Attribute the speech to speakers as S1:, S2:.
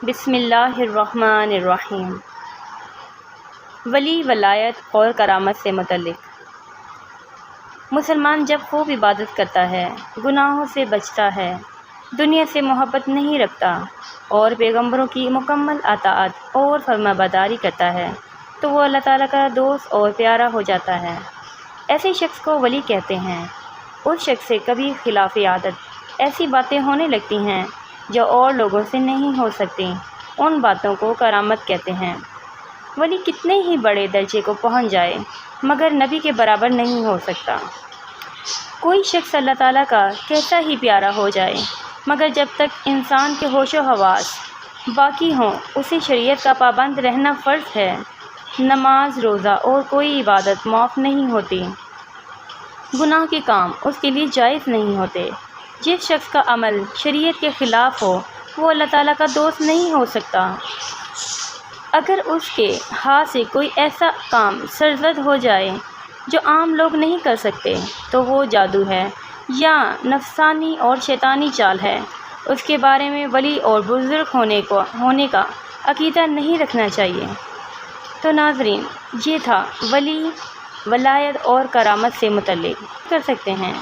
S1: بسم اللہ الرحمن الرحیم۔ ولی، ولایت اور کرامت سے متعلق۔ مسلمان جب خوب عبادت کرتا ہے، گناہوں سے بچتا ہے، دنیا سے محبت نہیں رکھتا اور پیغمبروں کی مکمل اطاعت اور فرمانبرداری کرتا ہے تو وہ اللہ تعالیٰ کا دوست اور پیارا ہو جاتا ہے۔ ایسے شخص کو ولی کہتے ہیں۔ اس شخص سے کبھی خلاف عادت ایسی باتیں ہونے لگتی ہیں جو اور لوگوں سے نہیں ہو سکتی، ان باتوں کو کرامت کہتے ہیں۔ ولی کتنے ہی بڑے درجے کو پہنچ جائے مگر نبی کے برابر نہیں ہو سکتا۔ کوئی شخص اللہ تعالیٰ کا کیسا ہی پیارا ہو جائے مگر جب تک انسان کے ہوش و حواس باقی ہوں اسے شریعت کا پابند رہنا فرض ہے۔ نماز، روزہ اور کوئی عبادت معاف نہیں ہوتی، گناہ کے کام اس کے لیے جائز نہیں ہوتے۔ جس شخص کا عمل شریعت کے خلاف ہو وہ اللہ تعالیٰ کا دوست نہیں ہو سکتا۔ اگر اس کے ہاتھ سے کوئی ایسا کام سرزد ہو جائے جو عام لوگ نہیں کر سکتے تو وہ جادو ہے یا نفسانی اور شیطانی چال ہے۔ اس کے بارے میں ولی اور بزرگ ہونے کا عقیدہ نہیں رکھنا چاہیے۔ تو ناظرین، یہ تھا ولی، ولایت اور کرامت سے متعلق کر سکتے ہیں۔